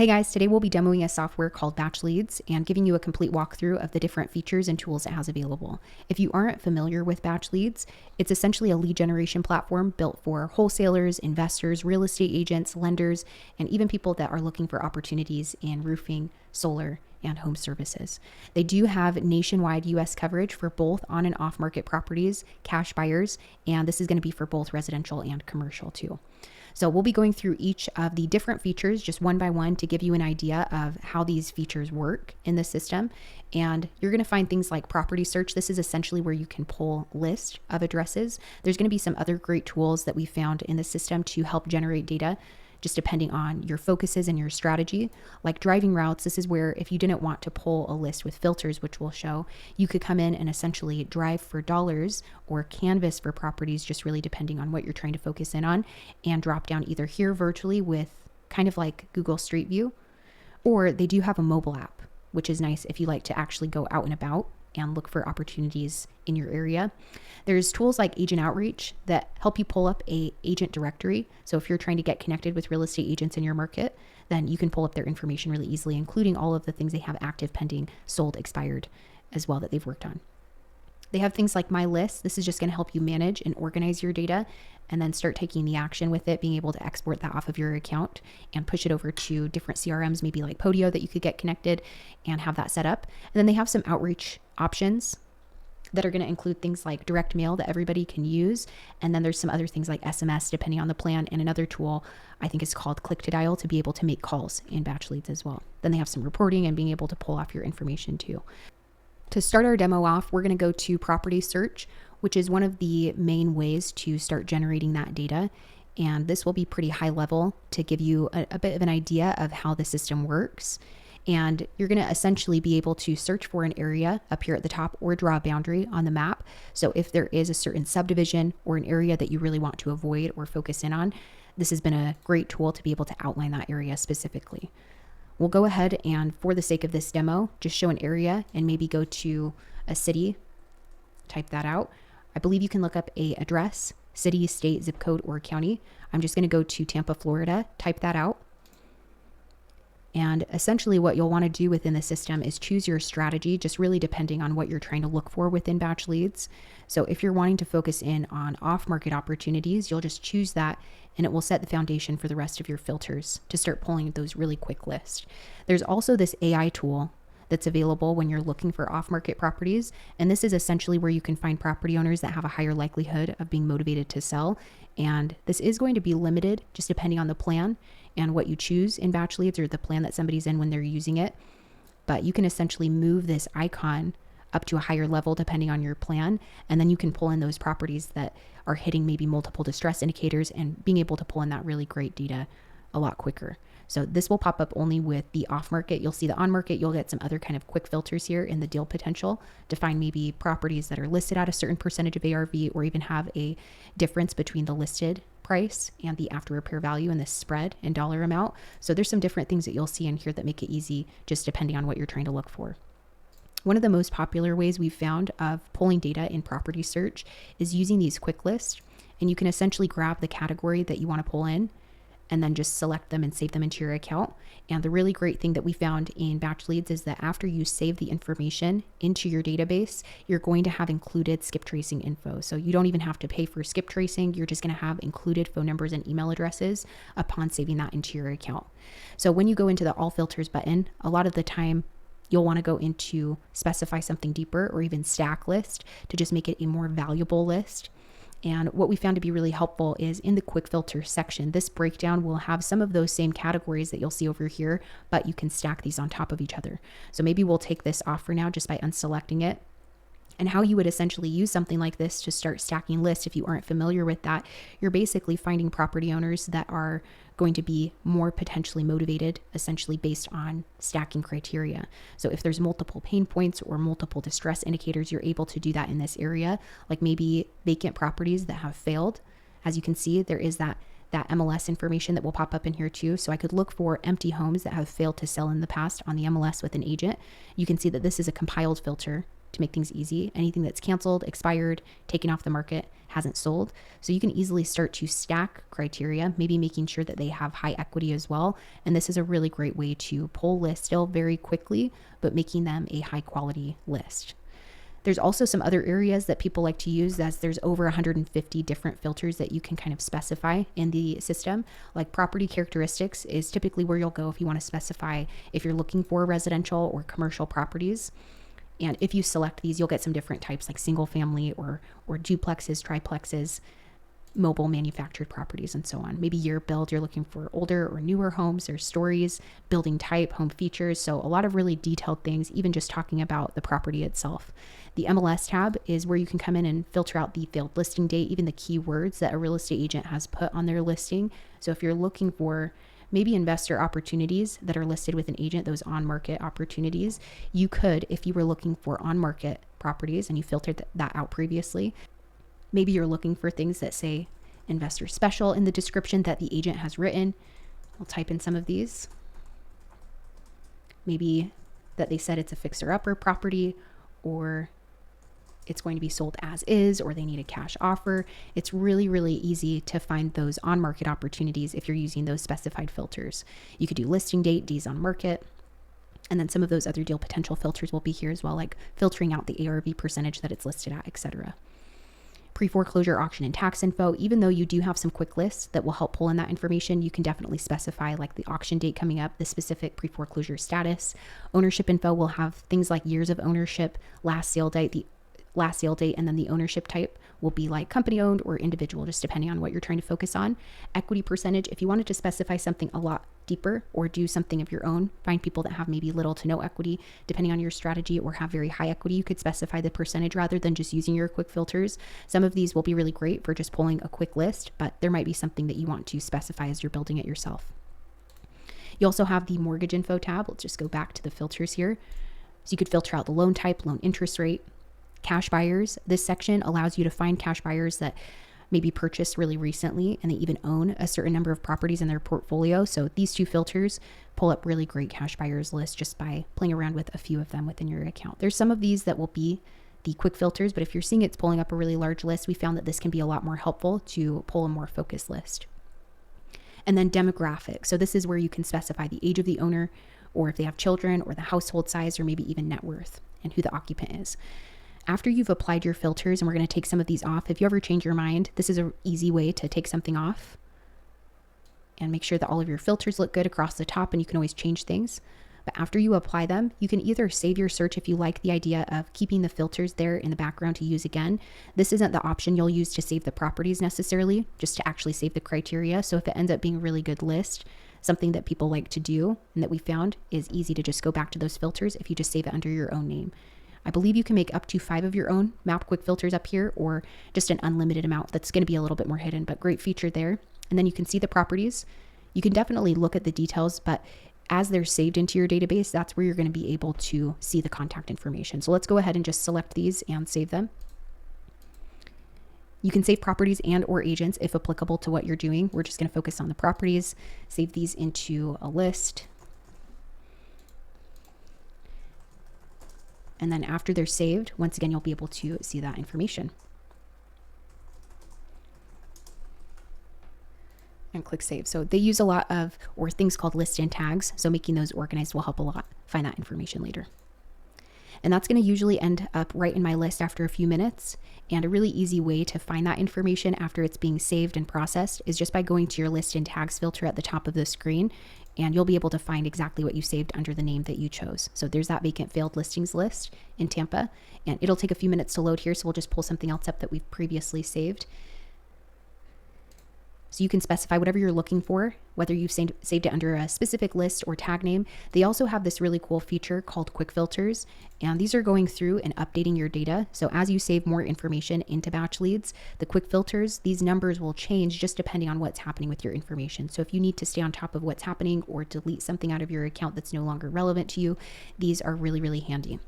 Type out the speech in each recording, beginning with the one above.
Hey guys, today we'll be demoing a software called BatchLeads and giving you a complete walkthrough of the different features and tools it has available. If you aren't familiar with BatchLeads, it's essentially a lead generation platform built for wholesalers, investors, real estate agents, lenders, and even people that are looking for opportunities in roofing, solar, and home services. They do have nationwide US coverage for both on and off market properties, cash buyers, and this is going to be for both residential and commercial too. So we'll be going through each of the different features just one by one to give you an idea of how these features work in the system. And you're going to find things like property search. This is essentially where you can pull list of addresses. There's going to be some other great tools that we found in the system to help generate data, just depending on your focuses and your strategy. Like driving routes, this is where if you didn't want to pull a list with filters, which we'll show, you could come in and essentially drive for dollars or canvas for properties, just really depending on what you're trying to focus in on, and drop down either here virtually with kind of like Google Street View, or they do have a mobile app, which is nice if you like to actually go out and about and look for opportunities in your area. There's tools like agent outreach that help you pull up a agent directory. So if you're trying to get connected with real estate agents in your market, then you can pull up their information really easily, including all of the things they have active, pending, sold, expired as well that they've worked on. They have things like My List. This is just going to help you manage and organize your data and then start taking the action with it, being able to export that off of your account and push it over to different CRMs, maybe like Podio, that you could get connected and have that set up. And then they have some outreach options that are going to include things like direct mail that everybody can use. And then there's some other things like SMS, depending on the plan, and another tool I think is called Click to Dial to be able to make calls in BatchLeads as well. Then they have some reporting and being able to pull off your information too. To start our demo off, we're going to go to property search, which is one of the main ways to start generating that data. And this will be pretty high level to give you a bit of an idea of how the system works. And you're going to essentially be able to search for an area up here at the top or draw a boundary on the map. So if there is a certain subdivision or an area that you really want to avoid or focus in on, this has been a great tool to be able to outline that area specifically. We'll go ahead and, for the sake of this demo, just show an area and maybe go to a city, type that out. I believe you can look up a address, city, state, zip code, or county. I'm just going to go to Tampa, Florida, type that out. And essentially what you'll want to do within the system is choose your strategy, just really depending on what you're trying to look for within BatchLeads. So if you're wanting to focus in on off-market opportunities, you'll just choose that, and it will set the foundation for the rest of your filters to start pulling those really quick lists. There's also this AI tool that's available when you're looking for off-market properties. And this is essentially where you can find property owners that have a higher likelihood of being motivated to sell. And this is going to be limited just depending on the plan and what you choose in BatchLeads or the plan that somebody's in when they're using it. But you can essentially move this icon up to a higher level depending on your plan. And then you can pull in those properties that are hitting maybe multiple distress indicators and being able to pull in that really great data a lot quicker. So this will pop up only with the off market. You'll see the on market. You'll get some other kind of quick filters here in the deal potential to find maybe properties that are listed at a certain percentage of ARV, or even have a difference between the listed price and the after repair value and the spread in dollar amount. So there's some different things that you'll see in here that make it easy just depending on what you're trying to look for. One of the most popular ways we've found of pulling data in property search is using these quick lists. And you can essentially grab the category that you want to pull in and then just select them and save them into your account. And the really great thing that we found in BatchLeads is that after you save the information into your database, you're going to have included skip tracing info. So you don't even have to pay for skip tracing. You're just going to have included phone numbers and email addresses upon saving that into your account. So when you go into the All Filters button, a lot of the time you'll want to go into specify something deeper or even stack list to just make it a more valuable list. And what we found to be really helpful is in the quick filter section, this breakdown will have some of those same categories that you'll see over here, but you can stack these on top of each other. So maybe we'll take this off for now just by unselecting it. And how you would essentially use something like this to start stacking lists, if you aren't familiar with that, you're basically finding property owners that are going to be more potentially motivated, essentially based on stacking criteria. So if there's multiple pain points or multiple distress indicators, you're able to do that in this area, like maybe vacant properties that have failed. As you can see, there is that MLS information that will pop up in here too. So I could look for empty homes that have failed to sell in the past on the MLS with an agent. You can see that this is a compiled filter to make things easy. Anything that's canceled, expired, taken off the market, hasn't sold. So you can easily start to stack criteria, maybe making sure that they have high equity as well. And this is a really great way to pull lists still very quickly, but making them a high quality list. There's also some other areas that people like to use, as there's over 150 different filters that you can kind of specify in the system. Like property characteristics is typically where you'll go if you want to specify if you're looking for residential or commercial properties. And if you select these, you'll get some different types like single family or duplexes, triplexes, mobile manufactured properties, and so on. Maybe year build, you're looking for older or newer homes. There's stories, building type, home features. So a lot of really detailed things, even just talking about the property itself. The MLS tab is where you can come in and filter out the failed listing date, even the keywords that a real estate agent has put on their listing. So if you're looking for maybe investor opportunities that are listed with an agent, those on-market opportunities, you could, if you were looking for on-market properties and you filtered that out previously, maybe you're looking for things that say investor special in the description that the agent has written. I'll type in some of these. Maybe that they said it's a fixer-upper property, or it's going to be sold as is, or they need a cash offer. It's really, really easy to find those on-market opportunities if you're using those specified filters. You could do listing date, D's on market, and then some of those other deal potential filters will be here as well, like filtering out the ARV percentage that it's listed at, etc. Pre-foreclosure auction and tax info. Even though you do have some quick lists that will help pull in that information, you can definitely specify like the auction date coming up, the specific pre-foreclosure status. Ownership info will have things like years of ownership, last sale date, and then the ownership type will be like company owned or individual, just depending on what you're trying to focus on. Equity percentage, if you wanted to specify something a lot deeper or do something of your own, find people that have maybe little to no equity, depending on your strategy, or have very high equity, you could specify the percentage rather than just using your quick filters. Some of these will be really great for just pulling a quick list, but there might be something that you want to specify as you're building it yourself. You also have the mortgage info tab. Let's just go back to the filters here. So you could filter out the loan type, loan interest rate. Cash buyers, this section allows you to find cash buyers that maybe purchased really recently and they even own a certain number of properties in their portfolio. So these two filters pull up really great cash buyers lists just by playing around with a few of them within your account. There's some of these that will be the quick filters, but if you're seeing it's pulling up a really large list, we found that this can be a lot more helpful to pull a more focused list. And then demographics. So this is where you can specify the age of the owner, or if they have children, or the household size, or maybe even net worth and who the occupant is. After you've applied your filters, and we're going to take some of these off, if you ever change your mind, this is an easy way to take something off and make sure that all of your filters look good across the top, and you can always change things. But after you apply them, you can either save your search if you like the idea of keeping the filters there in the background to use again. This isn't the option you'll use to save the properties necessarily, just to actually save the criteria. So if it ends up being a really good list, something that people like to do and that we found is easy to just go back to those filters if you just save it under your own name. I believe you can make up to 5 of your own map quick filters up here, or just an unlimited amount that's going to be a little bit more hidden, but great feature there. And then you can see the properties. You can definitely look at the details, but as they're saved into your database, that's where you're going to be able to see the contact information. So let's go ahead and just select these and save them. You can save properties and or agents if applicable to what you're doing. We're just going to focus on the properties, save these into a list. And then after they're saved, once again, you'll be able to see that information. And click save. So they use a lot of, or things called lists and tags. So making those organized will help a lot find that information later. And that's going to usually end up right in my list after a few minutes. And a really easy way to find that information after it's being saved and processed is just by going to your list and tags filter at the top of the screen, and you'll be able to find exactly what you saved under the name that you chose. So there's that vacant failed listings list in Tampa, and it'll take a few minutes to load here. So we'll just pull something else up that we've previously saved. So you can specify whatever you're looking for, whether you've saved it under a specific list or tag name. They also have this really cool feature called quick filters, and these are going through and updating your data. So as you save more information into BatchLeads, the quick filters, these numbers will change just depending on what's happening with your information. So if you need to stay on top of what's happening or delete something out of your account that's no longer relevant to you, these are really, really handy.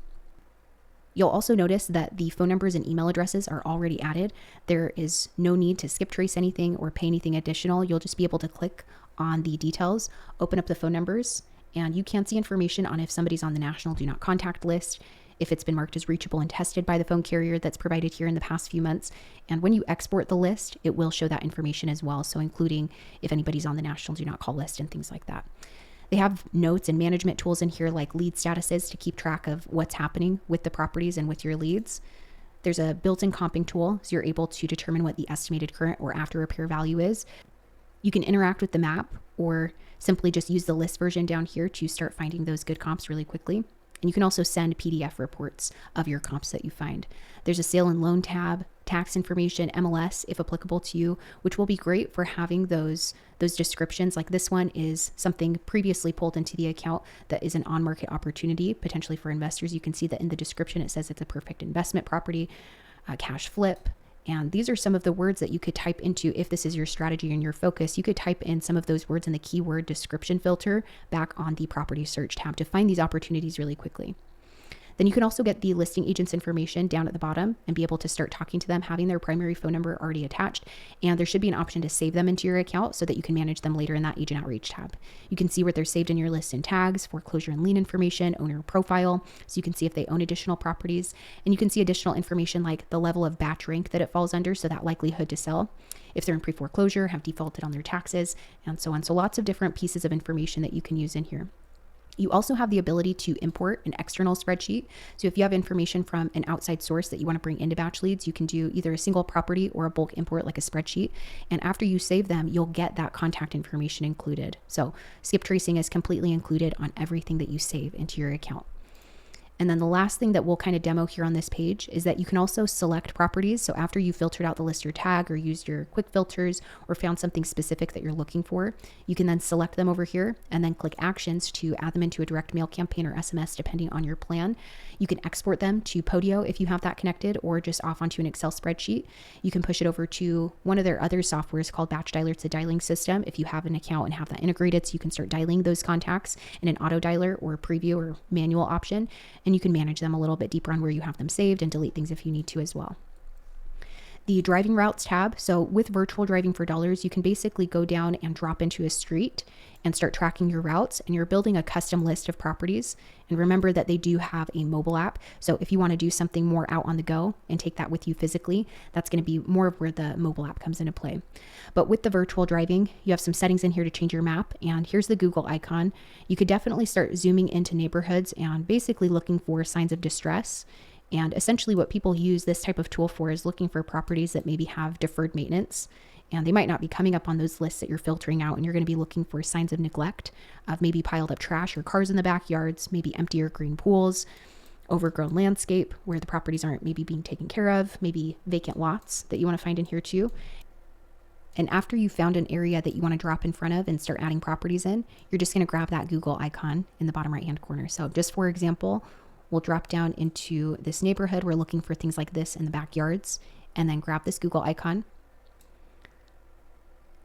You'll also notice that the phone numbers and email addresses are already added. There is no need to skip trace anything or pay anything additional. You'll just be able to click on the details, open up the phone numbers, and you can see information on if somebody's on the national do not contact list, if it's been marked as reachable and tested by the phone carrier that's provided here in the past few months. And when you export the list, it will show that information as well. So including if anybody's on the national do not call list and things like that. They have notes and management tools in here like lead statuses to keep track of what's happening with the properties and with your leads. There's a built-in comping tool, so you're able to determine what the estimated current or after repair value is. You can interact with the map or simply just use the list version down here to start finding those good comps really quickly. And you can also send PDF reports of your comps that you find. There's a sale and loan tab, tax information, MLS, if applicable to you, which will be great for having those descriptions. Like this one is something previously pulled into the account that is an on-market opportunity, potentially for investors. You can see that in the description, it says it's a perfect investment property, cash flip. And these are some of the words that you could type into if this is your strategy and your focus. You could type in some of those words in the keyword description filter back on the property search tab to find these opportunities really quickly. Then you can also get the listing agent's information down at the bottom and be able to start talking to them, having their primary phone number already attached. And there should be an option to save them into your account so that you can manage them later in that agent outreach tab. You can see where they're saved in your list and tags, foreclosure and lien information, owner profile. So you can see if they own additional properties, and you can see additional information like the level of batch rank that it falls under. So that likelihood to sell, if they're in pre-foreclosure, have defaulted on their taxes, and so on. So lots of different pieces of information that you can use in here. You also have the ability to import an external spreadsheet. So if you have information from an outside source that you want to bring into BatchLeads, you can do either a single property or a bulk import like a spreadsheet. And after you save them, you'll get that contact information included. So skip tracing is completely included on everything that you save into your account. And then the last thing that we'll kind of demo here on this page is that you can also select properties. So after you filtered out the lister tag or used your quick filters or found something specific that you're looking for, you can then select them over here and then click actions to add them into a direct mail campaign or SMS, depending on your plan. You can export them to Podio if you have that connected, or just off onto an Excel spreadsheet. You can push it over to one of their other softwares called Batch Dialer. It's a dialing system. If you have an account and have that integrated, so you can start dialing those contacts in an auto dialer or preview or manual option. And you can manage them a little bit deeper on where you have them saved and delete things if you need to as well. The driving routes tab. So with virtual driving for dollars, you can basically go down and drop into a street and start tracking your routes, and you're building a custom list of properties. And remember that they do have a mobile app. So if you want to do something more out on the go and take that with you physically, that's going to be more of where the mobile app comes into play. But with the virtual driving, you have some settings in here to change your map. And here's the Google icon. You could definitely start zooming into neighborhoods and basically looking for signs of distress. And essentially what people use this type of tool for is looking for properties that maybe have deferred maintenance, and they might not be coming up on those lists that you're filtering out, and you're going to be looking for signs of neglect, of maybe piled up trash or cars in the backyards, maybe empty or green pools, overgrown landscape where the properties aren't maybe being taken care of, maybe vacant lots that you want to find in here too. And after you found an area that you want to drop in front of and start adding properties in, you're just going to grab that Google icon in the bottom right hand corner. So just for example, we'll drop down into this neighborhood. We're looking for things like this in the backyards, and then grab this Google icon.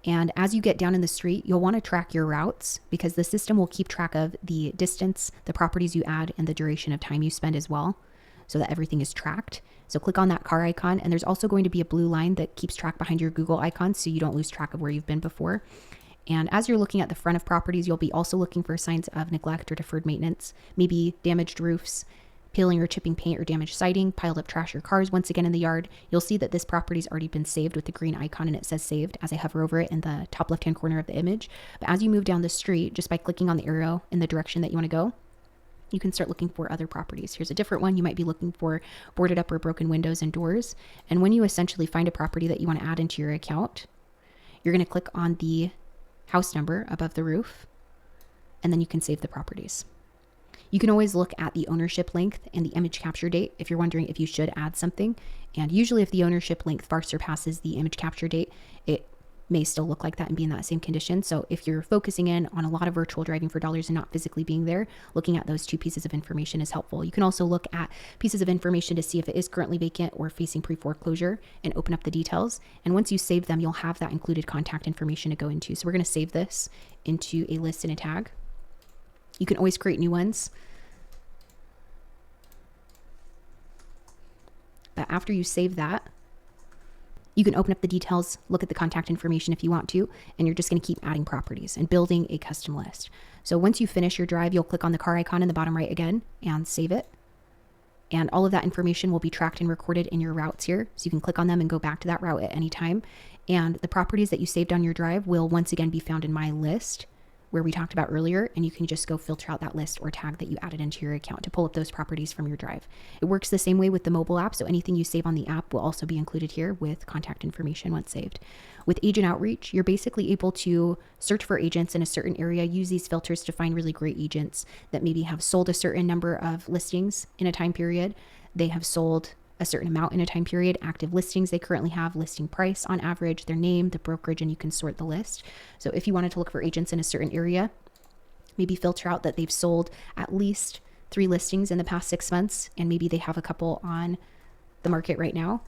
And as you get down in the street, you'll want to track your routes because the system will keep track of the distance, the properties you add, and the duration of time you spend as well, so that everything is tracked. So click on that car icon, and there's also going to be a blue line that keeps track behind your Google icon so you don't lose track of where you've been before. And as you're looking at the front of properties, you'll be also looking for signs of neglect or deferred maintenance, maybe damaged roofs, peeling or chipping paint or damaged siding, piled up trash or cars once again in the yard. You'll see that this property's already been saved with the green icon, and it says saved as I hover over it in the top left-hand corner of the image. But as you move down the street, just by clicking on the arrow in the direction that you want to go, you can start looking for other properties. Here's a different one. You might be looking for boarded up or broken windows and doors. And when you essentially find a property that you want to add into your account, you're going to click on the house number above the roof, and then you can save the properties. You can always look at the ownership length and the image capture date if you're wondering if you should add something. And usually if the ownership length far surpasses the image capture date, it may still look like that and be in that same condition. So if you're focusing in on a lot of virtual driving for dollars and not physically being there, looking at those two pieces of information is helpful. You can also look at pieces of information to see if it is currently vacant or facing pre-foreclosure and open up the details. And once you save them, you'll have that included contact information to go into. So we're going to save this into a list and a tag. You can always create new ones. But after you save that, you can open up the details, look at the contact information if you want to, and you're just going to keep adding properties and building a custom list. So once you finish your drive, you'll click on the car icon in the bottom right again and save it. And all of that information will be tracked and recorded in your routes here. So you can click on them and go back to that route at any time. And the properties that you saved on your drive will once again be found in my list where we talked about earlier, and you can just go filter out that list or tag that you added into your account to pull up those properties from your drive. It works the same way with the mobile app, so anything you save on the app will also be included here with contact information once saved. With agent outreach, you're basically able to search for agents in a certain area, use these filters to find really great agents that maybe have sold a certain number of listings in a time period. They have sold a certain amount in a time period, active listings they currently have, listing price on average, their name, the brokerage, and you can sort the list. So if you wanted to look for agents in a certain area, maybe filter out that they've sold at least 3 listings in the past 6 months, and maybe they have a couple on the market right now.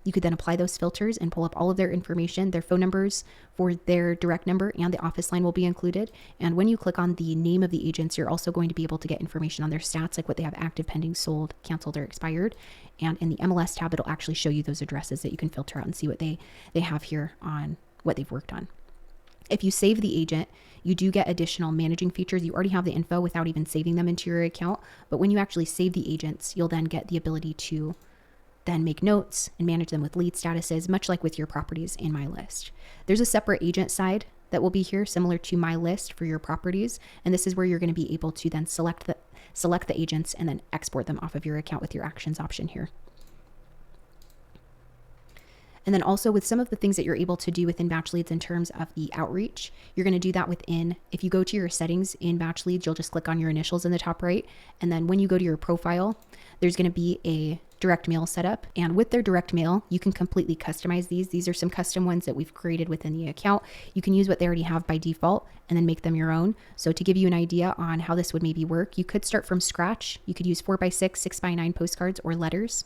You could then apply those filters and pull up all of their information. Their phone numbers for their direct number and the office line will be included. And when you click on the name of the agents, you're also going to be able to get information on their stats, like what they have active, pending, sold, canceled, or expired. And in the MLS tab, it'll actually show you those addresses that you can filter out and see what they have here on what they've worked on. If you save the agent, you do get additional managing features. You already have the info without even saving them into your account. But when you actually save the agents, you'll then get the ability to then make notes and manage them with lead statuses, much like with your properties in My List. There's a separate agent side that will be here, similar to My List for your properties. And this is where you're going to be able to then select the agents and then export them off of your account with your actions option here. And then also with some of the things that you're able to do within BatchLeads in terms of the outreach, you're going to do that within, if you go to your settings in BatchLeads, you'll just click on your initials in the top right. And then when you go to your profile, there's going to be a direct mail setup. And with their direct mail, you can completely customize these. These are some custom ones that we've created within the account. You can use what they already have by default and then make them your own. So to give you an idea on how this would maybe work, you could start from scratch. You could use 4x6, 6x9 postcards or letters,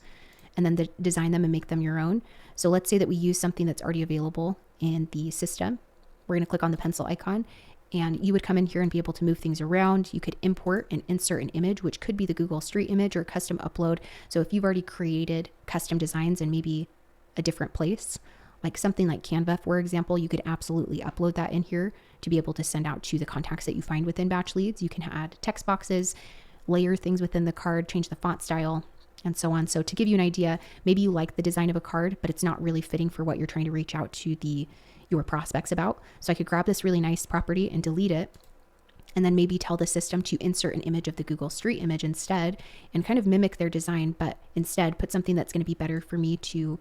and then design them and make them your own. So let's say that we use something that's already available in the system. We're going to click on the pencil icon, and you would come in here and be able to move things around. You could import and insert an image, which could be the Google Street image or custom upload. So if you've already created custom designs in maybe a different place, like something like Canva, for example, you could absolutely upload that in here to be able to send out to the contacts that you find within BatchLeads. You can add text boxes, layer things within the card, change the font style, and so on. So to give you an idea, maybe you like the design of a card, but it's not really fitting for what you're trying to reach out to your prospects about. So I could grab this really nice property and delete it, and then maybe tell the system to insert an image of the Google Street image instead and kind of mimic their design, but instead put something that's going to be better for me to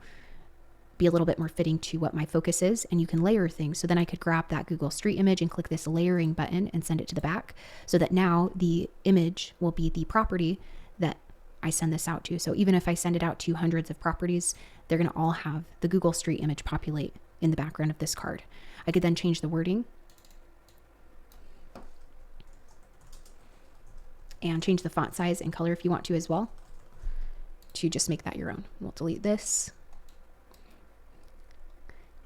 be a little bit more fitting to what my focus is. And you can layer things. So then I could grab that Google Street image and click this layering button and send it to the back, so that now the image will be the property that I send this out to. So even if I send it out to hundreds of properties, they're going to all have the Google Street image populate in the background of this card. I could then change the wording and change the font size and color if you want to as well, to just make that your own. We'll delete this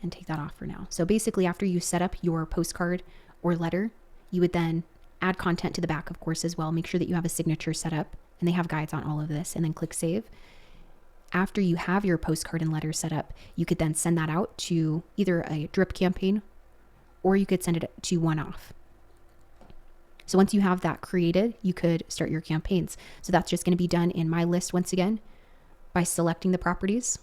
and take that off for now. So basically, after you set up your postcard or letter, you would then add content to the back, of course, as well. Make sure that you have a signature set up, and they have guides on all of this, and then click save. After you have your postcard and letter set up, you could then send that out to either a drip campaign, or you could send it to one-off. So once you have that created, you could start your campaigns. So that's just going to be done in My List once again by selecting the properties,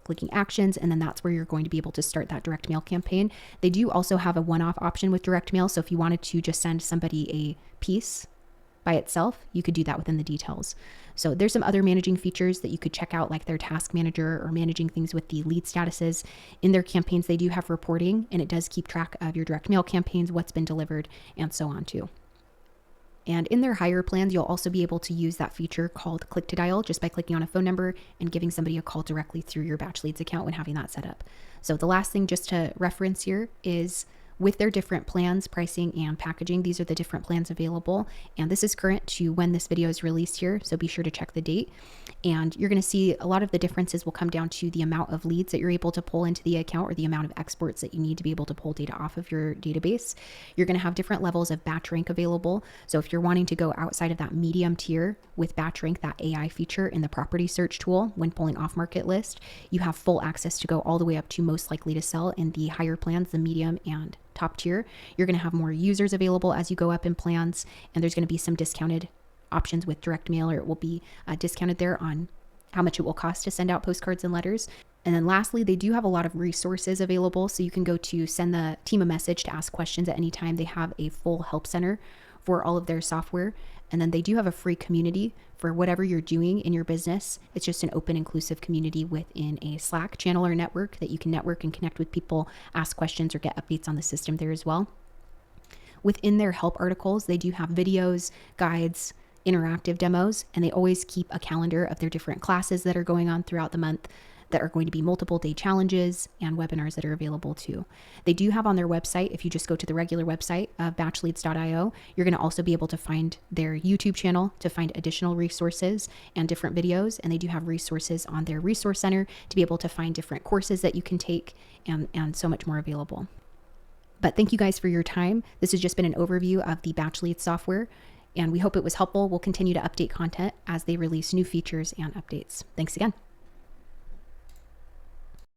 clicking actions, and then that's where you're going to be able to start that direct mail campaign. They do also have a one-off option with direct mail. So if you wanted to just send somebody a piece by itself, you could do that within the details. So there's some other managing features that you could check out, like their task manager or managing things with the lead statuses. In their campaigns, they do have reporting, and it does keep track of your direct mail campaigns, what's been delivered, and so on too. And in their higher plans, you'll also be able to use that feature called click to dial just by clicking on a phone number and giving somebody a call directly through your BatchLeads account when having that set up. So the last thing just to reference here is with their different plans, pricing, and packaging. These are the different plans available, and this is current to when this video is released here, so be sure to check the date. And you're going to see a lot of the differences will come down to the amount of leads that you're able to pull into the account, or the amount of exports that you need to be able to pull data off of your database. You're going to have different levels of batch rank available. So if you're wanting to go outside of that medium tier with batch rank, that AI feature in the property search tool when pulling off market list, you have full access to go all the way up to most likely to sell in the higher plans, the medium and top tier. You're going to have more users available as you go up in plans, and there's going to be some discounted options with direct mail, or it will be discounted there on how much it will cost to send out postcards and letters. And then lastly, they do have a lot of resources available. So you can go to send the team a message to ask questions at any time. They have a full help center for all of their software. And then they do have a free community for whatever you're doing in your business. It's just an open, inclusive community within a Slack channel or network that you can network and connect with people, ask questions, or get updates on the system there as well. Within their help articles, they do have videos, guides, interactive demos, and they always keep a calendar of their different classes that are going on throughout the month that are going to be multiple day challenges and webinars that are available too. They do have on their website, if you just go to the regular website of BatchLeads.io, you're going to also be able to find their YouTube channel to find additional resources and different videos. And they do have resources on their resource center to be able to find different courses that you can take and so much more available. But thank you guys for your time. This has just been an overview of the BatchLeads software, and we hope it was helpful. We'll continue to update content as they release new features and updates. Thanks again.